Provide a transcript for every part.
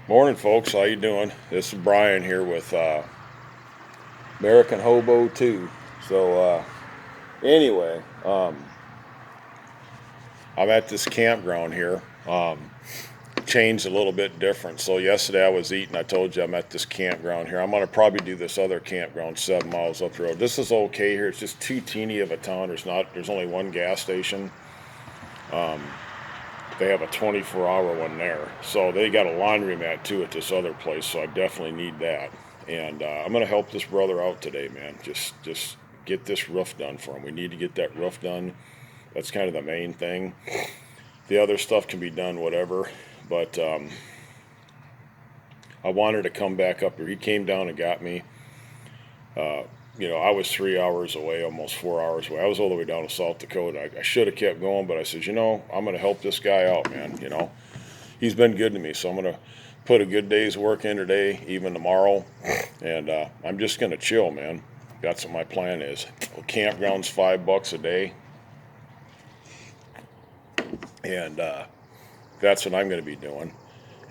Morning, folks. How you doing? This is Brian here with American Hobo 2. Anyway, I'm at this campground here. Changed a little bit different. So yesterday I was eating. I told you I'm at this campground here. I'm gonna probably do this other campground 7 miles up the road. This is okay here. It's just too teeny of a town. There's only one gas station. They have a 24-hour one there. So they got a laundromat too at this other place. So I definitely need that. And I'm gonna help this brother out today, man. Just get this roof done for him. We need to get that roof done. That's kind of the main thing. The other stuff can be done, whatever. But I wanted to come back up here. He came down and got me. I was 3 hours away, almost 4 hours away. I was all the way down to South Dakota. I should have kept going, but I said, I'm going to help this guy out, man. He's been good to me, so I'm going to put a good day's work in today, even tomorrow, and I'm just going to chill, man. That's what my plan is. Campground's $5 a day, and that's what I'm going to be doing.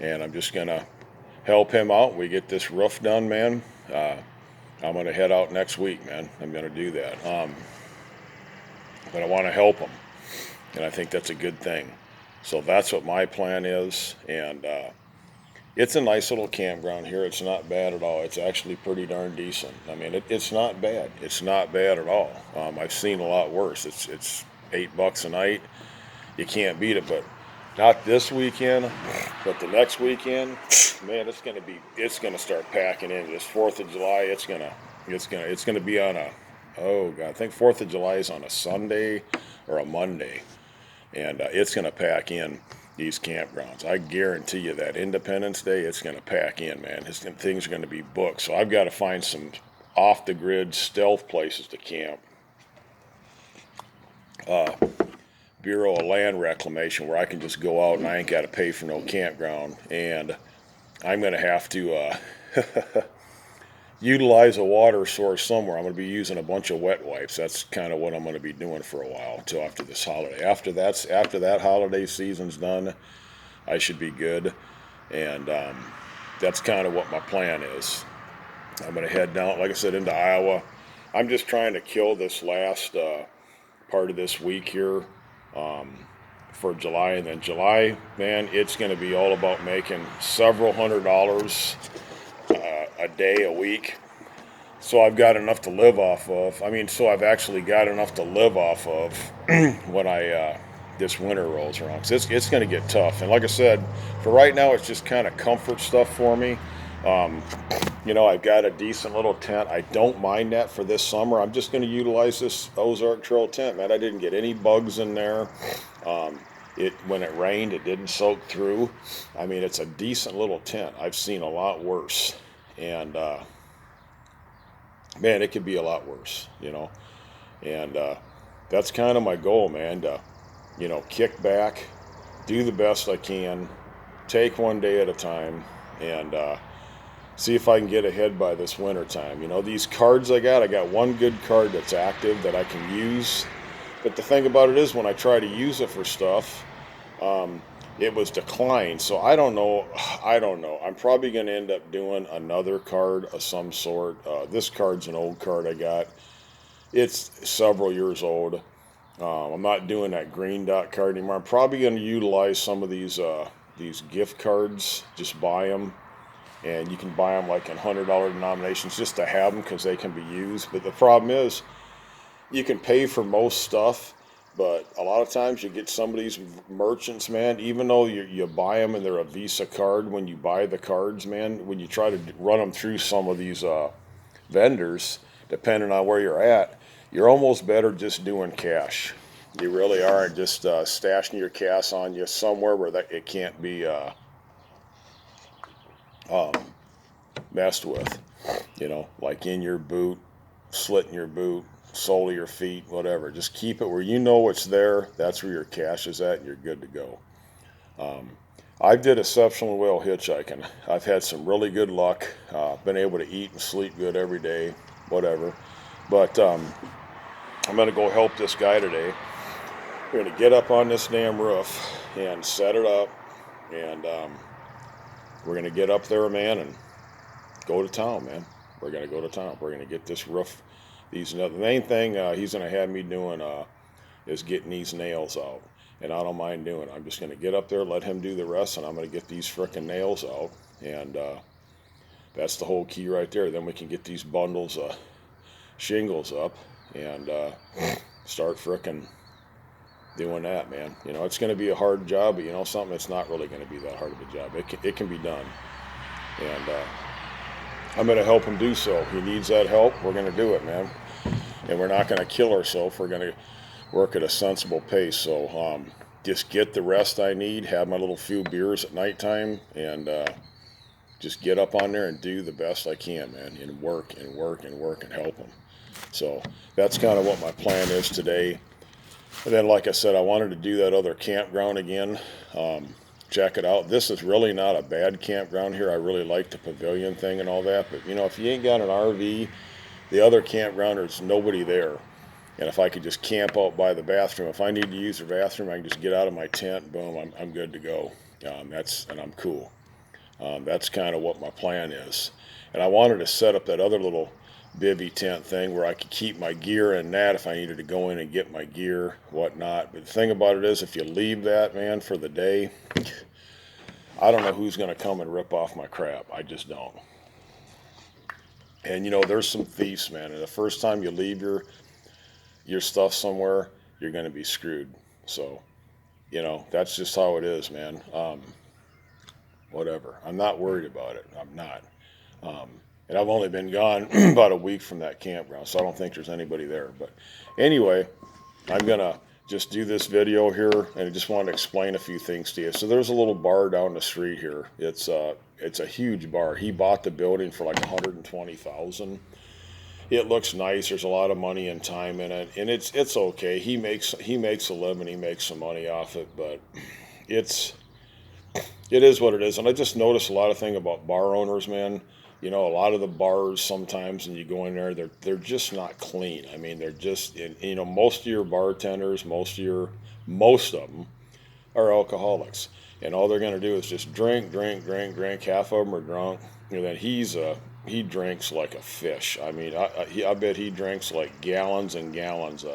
And I'm just going to help him out. We get this roof done, man. I'm going to head out next week, man. I'm going to do that. But I want to help him, and I think that's a good thing. So that's what my plan is, and it's a nice little campground here. It's not bad at all. It's actually pretty darn decent. I mean, it's not bad. It's not bad at all. I've seen a lot worse. It's $8 a night. You can't beat it, but not this weekend, but the next weekend, man, it's gonna start packing in. This 4th of July, it's gonna be on oh God, I think 4th of July is on a Sunday or a Monday, and it's gonna pack in these campgrounds. I guarantee you that Independence Day, it's gonna pack in, man. Things are gonna be booked. So I've got to find some off the grid stealth places to camp. Bureau of Land Reclamation where I can just go out and I ain't got to pay for no campground. And I'm going to have to utilize a water source somewhere. I'm going to be using a bunch of wet wipes. That's kind of what I'm going to be doing for a while until after this holiday. After that holiday season's done, I should be good. And that's kind of what my plan is. I'm going to head down, like I said, into Iowa. I'm just trying to kill this last part of this week here. For July, and then July, man, it's going to be all about making several $100s a day, a week. So I've got enough to live off of. So I've actually got enough to live off of when this winter rolls around. So it's going to get tough. And like I said, for right now, it's just kind of comfort stuff for me. I've got a decent little tent. I don't mind that for this summer. I'm just going to utilize this Ozark Trail tent, man. I didn't get any bugs in there. When it rained, it didn't soak through. It's a decent little tent. I've seen a lot worse. And, man, it could be a lot worse, And that's kind of my goal, man, to, kick back, do the best I can, take one day at a time, and see if I can get ahead by this winter time. These cards I got one good card that's active that I can use. But the thing about it is when I try to use it for stuff, it was declined. So I don't know. I'm probably going to end up doing another card of some sort. This card's an old card I got. It's several years old. I'm not doing that green dot card anymore. I'm probably going to utilize some of these gift cards. Just buy them. And you can buy them like in $100 denominations just to have them because they can be used. But the problem is you can pay for most stuff, but a lot of times you get some of these merchants, man, even though you buy them and they're a Visa card, when you buy the cards, man, when you try to run them through some of these vendors, depending on where you're at, you're almost better just doing cash. You really are, and just stashing your cash on you somewhere where it can't be messed with, like in your boot, slit in your boot, sole of your feet, whatever. Just keep it where you know it's there. That's where your cash is at, and you're good to go. I did exceptionally well hitchhiking. I've had some really good luck. Been able to eat and sleep good every day, whatever. But I'm going to go help this guy today. We're going to get up on this damn roof and set it up and we're going to get up there, man, and go to town, man. We're going to go to town. We're going to get this roof. The main thing he's going to have me doing is getting these nails out. And I don't mind doing it. I'm just going to get up there, let him do the rest, and I'm going to get these frickin' nails out. And that's the whole key right there. Then we can get these bundles of shingles up and start frickin' doing that, man. You know, it's going to be a hard job, but you know something, it's not really going to be that hard of a job. It can be done. And I'm going to help him do so. He needs that help. We're going to do it, man. And we're not going to kill ourselves. We're going to work at a sensible pace. So just get the rest I need, have my little few beers at nighttime, and just get up on there and do the best I can, man, and work and work and work and help them. So that's kind of what my plan is today. And then, like I said, I wanted to do that other campground again. Check it out. This is really not a bad campground here. I really like the pavilion thing and all that. But, you know, if you ain't got an RV, the other campground, there's nobody there. And if I could just camp out by the bathroom, if I need to use the bathroom, I can just get out of my tent, boom, I'm good to go. And I'm cool. That's kind of what my plan is. And I wanted to set up that other little bivvy tent thing where I could keep my gear in that if I needed to go in and get my gear, whatnot. But the thing about it is, if you leave that, man, for the day, I don't know who's going to come and rip off my crap. I just don't. And, you know, there's some thieves, man. And the first time you leave your stuff somewhere, you're going to be screwed. So, you know, that's just how it is, man. Whatever. I'm not worried about it. I'm not. And I've only been gone about a week from that campground, so I don't think there's anybody there. But anyway, I'm going to just do this video here, and I just want to explain a few things to you. So there's a little bar down the street here. It's a huge bar. He bought the building for like $120,000. It looks nice. There's a lot of money and time in it, and it's okay. He makes a living. He makes some money off it, but it is what it is. And I just noticed a lot of thing about bar owners, man. You know, a lot of the bars sometimes, and you go in there, they're just not clean. I mean, they're just, you know, most of your bartenders, most of them are alcoholics, and all they're going to do is just drink. Half of them are drunk, and then he drinks like a fish. I mean, I bet he drinks like gallons and gallons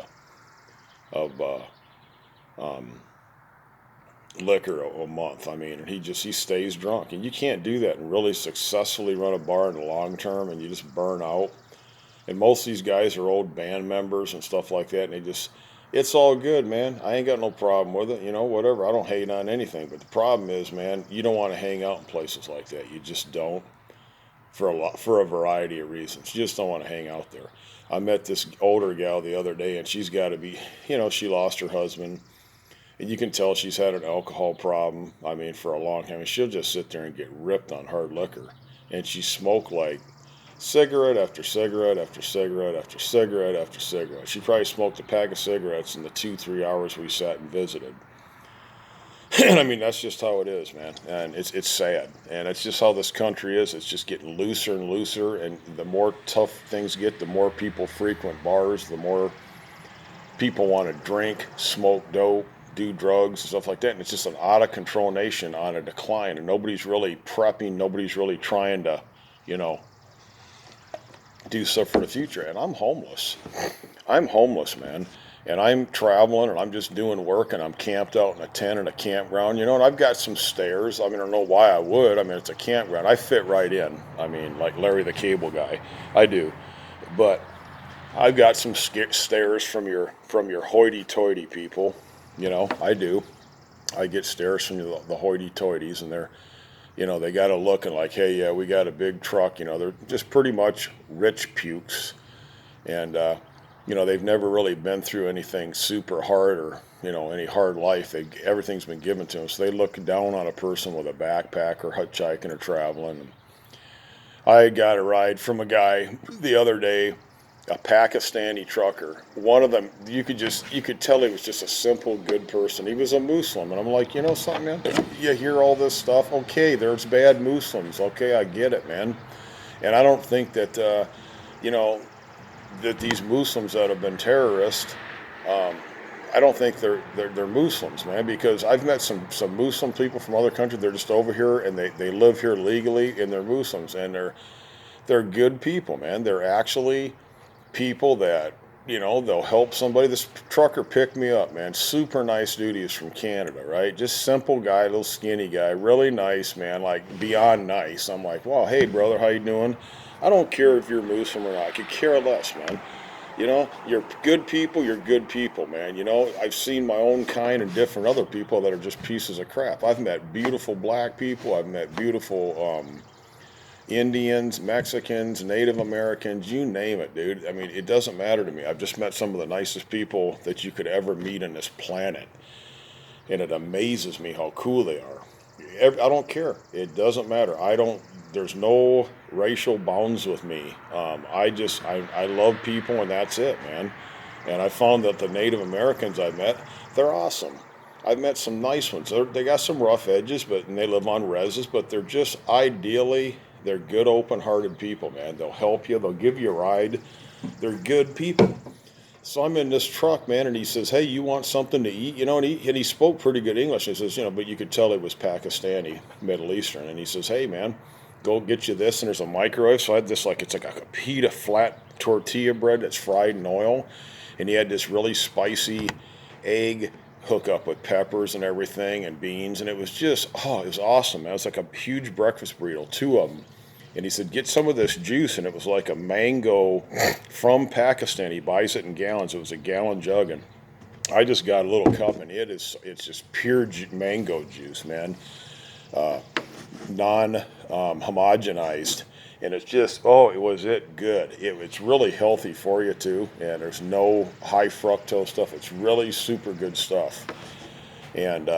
of liquor a month. I mean, he stays drunk, and you can't do that and really successfully run a bar in the long term, and you just burn out. And most of these guys are old band members and stuff like that, and it's all good, man. I ain't got no problem with it, you know, whatever. I don't hate on anything, but the problem is, man, you don't want to hang out in places like that. You just don't, for a variety of reasons. You just don't want to hang out there. I met this older gal the other day, and she's got to be, you know, she lost her husband. And you can tell she's had an alcohol problem, I mean, for a long time. And she'll just sit there and get ripped on hard liquor. And she smoked like cigarette after cigarette after cigarette after cigarette after cigarette. She probably smoked a pack of cigarettes in the 2-3 hours we sat and visited. And I mean, that's just how it is, man. And it's sad. And it's just how this country is. It's just getting looser and looser. And the more tough things get, the more people frequent bars, the more people want to drink, smoke dope, do drugs and stuff like that, and it's just an out of control nation on a decline, and nobody's really prepping, nobody's really trying to, you know, do stuff for the future. And I'm homeless, man, and I'm traveling, and I'm just doing work, and I'm camped out in a tent in a campground, you know, and I've got some stairs. I mean, I don't know why I would. I mean, it's a campground. I fit right in. I mean, like Larry the Cable Guy, I do. But I've got some stares from your hoity-toity people. You know, I do. I get stares from the hoity-toities, and they're, you know, they got to looking like, hey, yeah, we got a big truck. You know, they're just pretty much rich pukes, and you know, they've never really been through anything super hard or, you know, any hard life. Everything's been given to them, so they look down on a person with a backpack or hitchhiking or traveling. And I got a ride from a guy the other day, a Pakistani trucker. One of them, you could tell he was just a simple, good person. He was a Muslim, and I'm like, you know something, man? You hear all this stuff. Okay, there's bad Muslims. Okay, I get it, man. And I don't think that, you know, that these Muslims that have been terrorists, I don't think they're Muslims, man, because I've met some Muslim people from other countries. They're just over here and they live here legally and they're Muslims and they're good people, man. They're actually people that, they'll help somebody. This trucker picked me up, man. Super nice dude. He's from Canada, right? Just simple guy, little skinny guy, really nice, man, like beyond nice. I'm like, wow, hey brother, how you doing? I don't care if you're Muslim or not. I could care less, man. You're good people, man. I've seen my own kind and different other people that are just pieces of crap. I've met beautiful black people. I've met beautiful Indians, Mexicans, Native Americans, you name it, dude. I mean, it doesn't matter to me. I've just met some of the nicest people that you could ever meet on this planet. And it amazes me how cool they are. I don't care. It doesn't matter. There's no racial bounds with me. I love people and that's it, man. And I found that the Native Americans I've met, they're awesome. I've met some nice ones. They got some rough edges, and they live on reses, but they're good, open-hearted people, man. They'll help you. They'll give you a ride. They're good people. So I'm in this truck, man, and he says, hey, you want something to eat? And he spoke pretty good English. He says, but you could tell he was Pakistani, Middle Eastern. And he says, hey, man, go get you this. And there's a microwave. So I had this, it's like a pita flat tortilla bread that's fried in oil. And he had this really spicy egg hookup with peppers and everything and beans. And it was just, it was awesome, man. It was like a huge breakfast burrito, two of them. And he said, get some of this juice. And it was like a mango from Pakistan. He buys it in gallons. It was a gallon jug. And I just got a little cup, and it's just pure mango juice, man. Non-homogenized. And it's just, good. It's really healthy for you, too. And there's no high fructose stuff. It's really super good stuff. And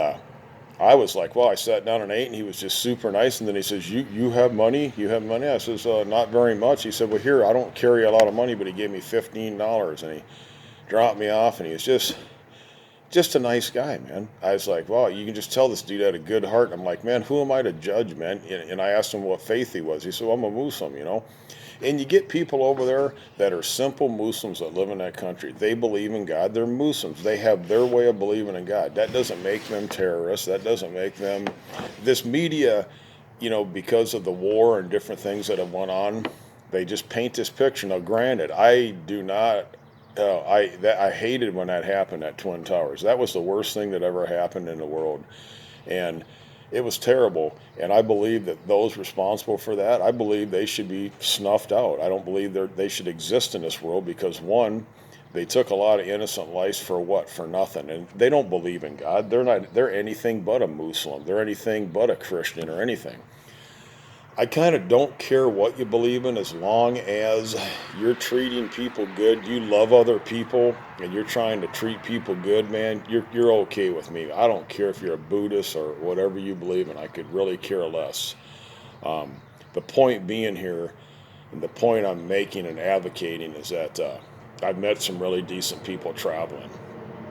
I was like, well, I sat down and ate, and he was just super nice. And then he says, you have money? You have money? I says, not very much. He said, well, here, I don't carry a lot of money, but he gave me $15. And he dropped me off, and he was just a nice guy, man. I was like, wow, you can just tell this dude had a good heart. And I'm like, man, who am I to judge, man? And I asked him what faith he was. He said, well, I'm a Muslim, And you get people over there that are simple Muslims that live in that country. They believe in God. They're Muslims. They have their way of believing in God. That doesn't make them terrorists. That doesn't make them... This media, because of the war and different things that have went on, they just paint this picture. Now, granted, I do not... I hated when that happened at Twin Towers. That was the worst thing that ever happened in the world. And it was terrible. And I believe that those responsible for that, I believe they should be snuffed out. I don't believe they should exist in this world because, one, they took a lot of innocent lives for what? For nothing. And they don't believe in God. They're anything but a Muslim. They're anything but a Christian or anything. I kind of don't care what you believe in as long as you're treating people good, you love other people, and you're trying to treat people good, man, you're okay with me. I don't care if you're a Buddhist or whatever you believe in. I could really care less. The point being here, and the point I'm making and advocating is that I've met some really decent people traveling.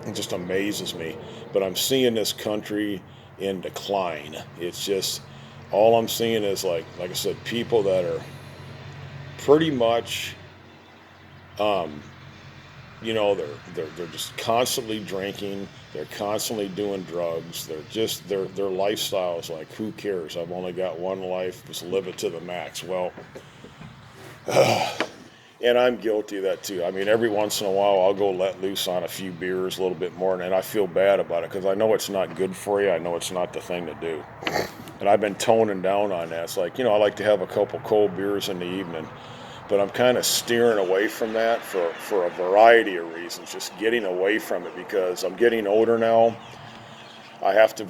It just amazes me. But I'm seeing this country in decline. It's just... all I'm seeing is, like I said, people that are pretty much, they're just constantly drinking. They're constantly doing drugs. Their lifestyle is like, who cares? I've only got one life. Just live it to the max. Well, and I'm guilty of that too. I mean, every once in a while, I'll go let loose on a few beers, a little bit more, and I feel bad about it because I know it's not good for you. I know it's not the thing to do. And I've been toning down on that. It's like, I like to have a couple cold beers in the evening, but I'm kind of steering away from that for a variety of reasons, just getting away from it because I'm getting older now. I have to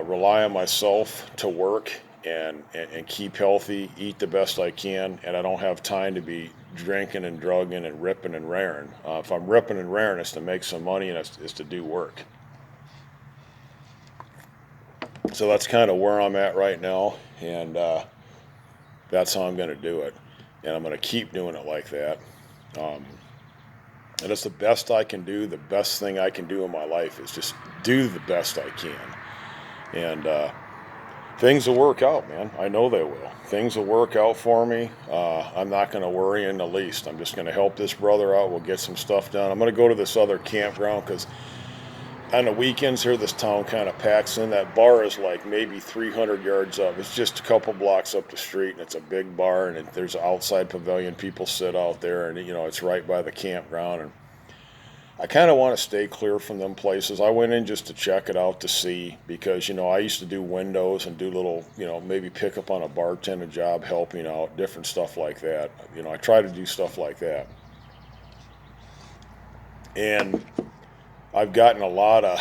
rely on myself to work and keep healthy, eat the best I can, and I don't have time to be drinking and drugging and ripping and raring. If I'm ripping and raring, it's to make some money and it's to do work. So that's kind of where I'm at right now, and that's how I'm going to do it. And I'm going to keep doing it like that. And it's the best I can do. The best thing I can do in my life is just do the best I can. And things will work out, man. I know they will. Things will work out for me. I'm not going to worry in the least. I'm just going to help this brother out. We'll get some stuff done. I'm going to go to this other campground because on the weekends here, this town kind of packs in. That bar is like maybe 300 yards up. It's just a couple blocks up the street, and it's a big bar, and there's an outside pavilion. People sit out there, and it's right by the campground. And I kind of want to stay clear from them places. I went in just to check it out to see, because I used to do windows and do little, maybe pick up on a bartending job, helping out, different stuff like that. I try to do stuff like that. And I've gotten a lot of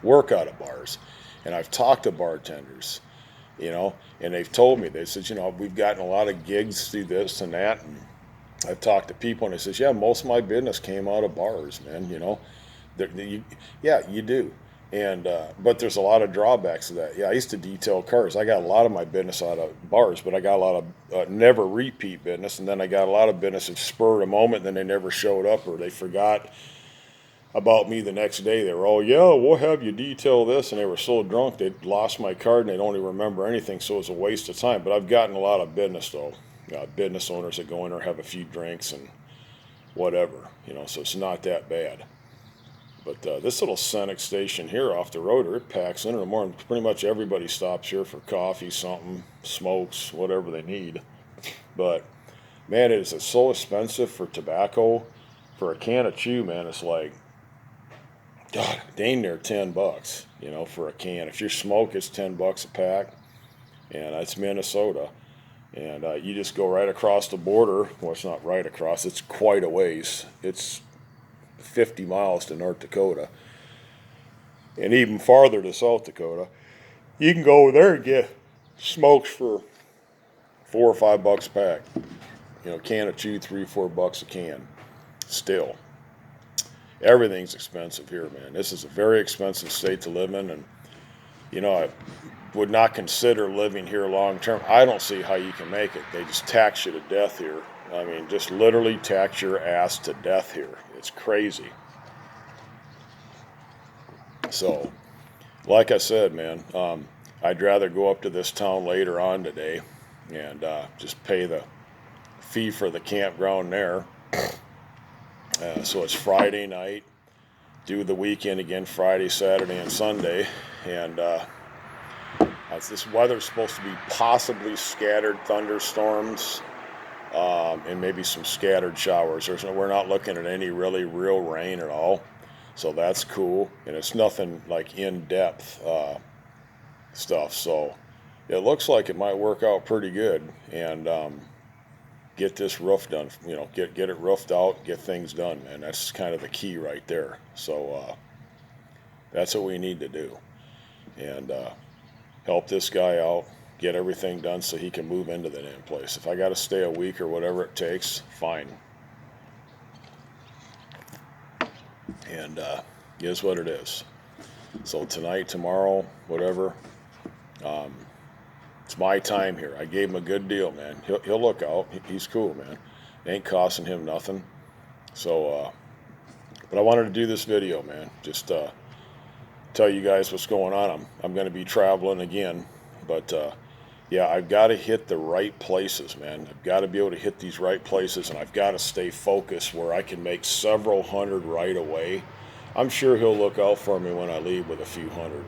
work out of bars, and I've talked to bartenders, and they've told me, they said, we've gotten a lot of gigs through this and that, and I've talked to people, and they says, yeah, most of my business came out of bars, man. Yeah, you do. And but there's a lot of drawbacks to that. Yeah, I used to detail cars. I got a lot of my business out of bars, but I got a lot of never repeat business, and then I got a lot of business that spurred a moment, and then they never showed up, or they forgot about me the next day. They were all, yeah, we'll have you detail this, and they were so drunk they'd lost my card and they don't even remember anything, so it was a waste of time. But I've gotten a lot of business, though. Business owners that go in there, have a few drinks and whatever, so it's not that bad. But this little Senex station here off the road, it packs in the morning. Pretty much everybody stops here for coffee, something, smokes, whatever they need. But man, it is so expensive for tobacco. For a can of chew, man, it's like, God, dang near $10, for a can. If you smoke, it's $10 a pack, and that's Minnesota. And you just go right across the border. Well, it's not right across. It's quite a ways. It's 50 miles to North Dakota, and even farther to South Dakota. You can go over there and get smokes for $4 or $5 a pack. Can of chew, $3-4 a can. Still, everything's expensive here, man. This is a very expensive state to live in, and I would not consider living here long term. I don't see how you can make it. They just tax you to death here. I mean, just literally tax your ass to death here. It's crazy. So, like I said, man, I'd rather go up to this town later on today and just pay the fee for the campground there. So it's Friday night, do the weekend again, Friday, Saturday, and Sunday. And this weather's supposed to be possibly scattered thunderstorms, and maybe some scattered showers. We're not looking at any really real rain at all, so that's cool. And it's nothing like in-depth stuff, so it looks like it might work out pretty good. And get this roof done, get it roofed out, get things done, man. That's kind of the key right there. So that's what we need to do, and help this guy out, get everything done so he can move into the damn place. If I got to stay a week or whatever it takes, fine. And is what it is. So tonight, tomorrow, whatever, it's my time here. I gave him a good deal, man. He'll look out. He's cool, man. It ain't costing him nothing. So, but I wanted to do this video, man. Just tell you guys what's going on. I'm going to be traveling again, but yeah, I've got to hit the right places, man. I've got to be able to hit these right places, and I've got to stay focused where I can make several hundred right away. I'm sure he'll look out for me when I leave with a few hundred.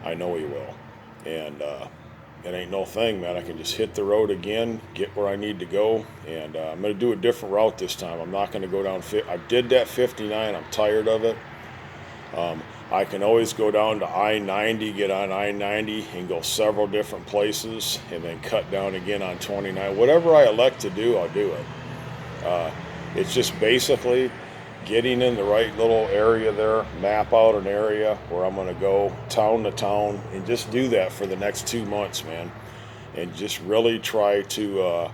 I know he will. And it ain't no thing, man. I can just hit the road again, get where I need to go, and I'm going to do a different route this time. I'm not going to go down. I did that 59. I'm tired of it. I can always go down to I-90, get on I-90 and go several different places, and then cut down again on 29. Whatever I elect to do, I'll do it. It's just basically getting in the right little area there, map out an area where I'm going to go town to town, and just do that for the next 2 months, man. And just really try to,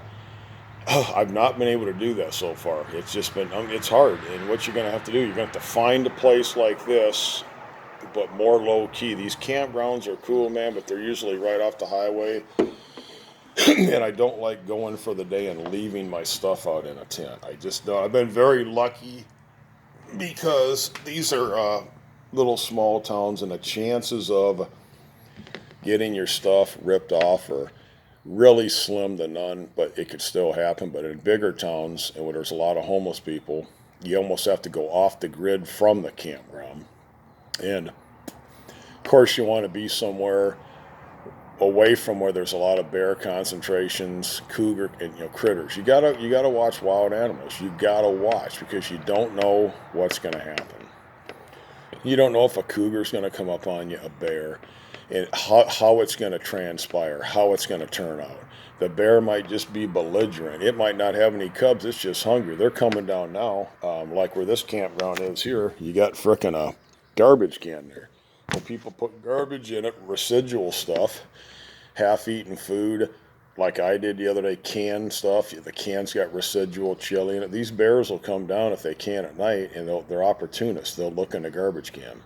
I've not been able to do that so far. It's just been, it's hard. And what you're going to have to do, you're going to have to find a place like this, but more low key. These campgrounds are cool, man, but they're usually right off the highway. And I don't like going for the day and leaving my stuff out in a tent. I just don't. I've been very lucky because these are little small towns, and the chances of getting your stuff ripped off are really slim to none, but it could still happen. But in bigger towns and where there's a lot of homeless people, you almost have to go off the grid from the campground. And of course, you want to be somewhere away from where there's a lot of bear concentrations, cougar, and critters. You gotta watch wild animals. You gotta watch, because you don't know what's going to happen. You don't know if a cougar's going to come up on you, a bear, and how it's going to transpire, how it's going to turn out. The bear might just be belligerent. It might not have any cubs. It's just hungry. They're coming down now. Like where this campground is here, you got frickin' a garbage can there. Well, people put garbage in it, residual stuff, half-eaten food, like I did the other day, canned stuff. The can's got residual chili in it. These bears will come down if they can at night, and they're opportunists. They'll look in the garbage can.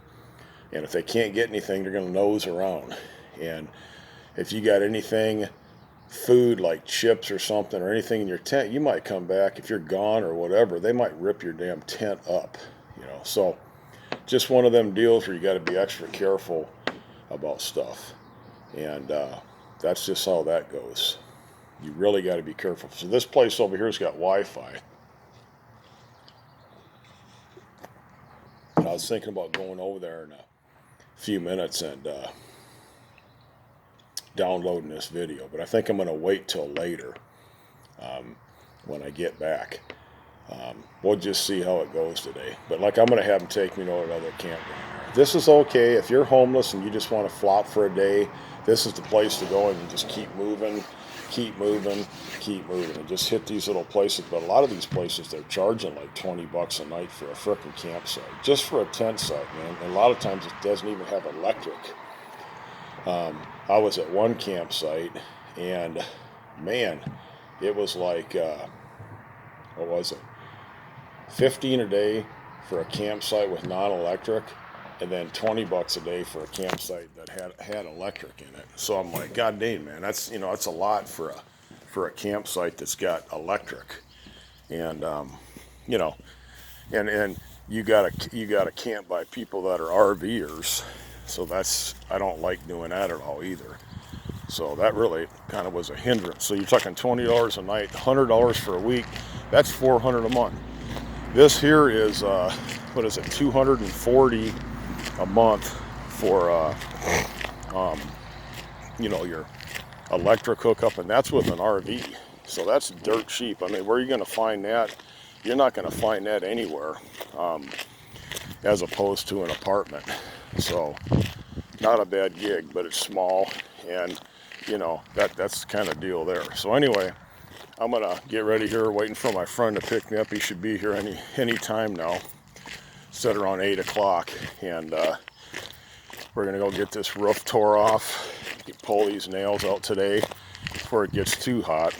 And if they can't get anything, they're going to nose around. And if you got anything, food like chips or something, or anything in your tent, you might come back. If you're gone or whatever, they might rip your damn tent up. So just one of them deals where you got to be extra careful about stuff. And that's just how that goes. You really got to be careful. So this place over here has got Wi-Fi. And I was thinking about going over there in a few minutes and downloading this video, but I think I'm going to wait till later when I get back. We'll just see how it goes today. But like, I'm going to have them take me to another campground. This is okay if you're homeless and you just want to flop for a day. This is the place to go, and you just keep moving, and just hit these little places. But a lot of these places, they're charging like $20 a night for a frickin' campsite, just for a tent site, man. And a lot of times it doesn't even have electric. I was at one campsite, and man, it was like, what was it? $15 a day for a campsite with non-electric, and then $20 a day for a campsite that had electric in it. So I'm like, God dang, man, that's that's a lot for a campsite that's got electric, and and you gotta camp by people that are RVers. So I don't like doing that at all either. So that really kind of was a hindrance. So you're talking $20 a night, $100 for a week. That's $400 a month. This here is what is it? $240 a month for your electric hookup, and that's with an RV. So that's dirt cheap. I mean, where are you going to find that? You're not going to find that anywhere, as opposed to an apartment. So not a bad gig, but it's small, and that's the kind of deal there. So anyway, I'm gonna get ready here, waiting for my friend to pick me up. He should be here any time now. Set around 8 o'clock, and we're gonna go get this roof tore off. Pull these nails out today before it gets too hot.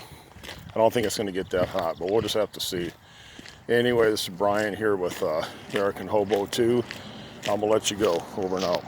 I don't think it's gonna get that hot, but we'll just have to see. Anyway, this is Brian here with American Hobo 2. I'm gonna let you go. Over and out.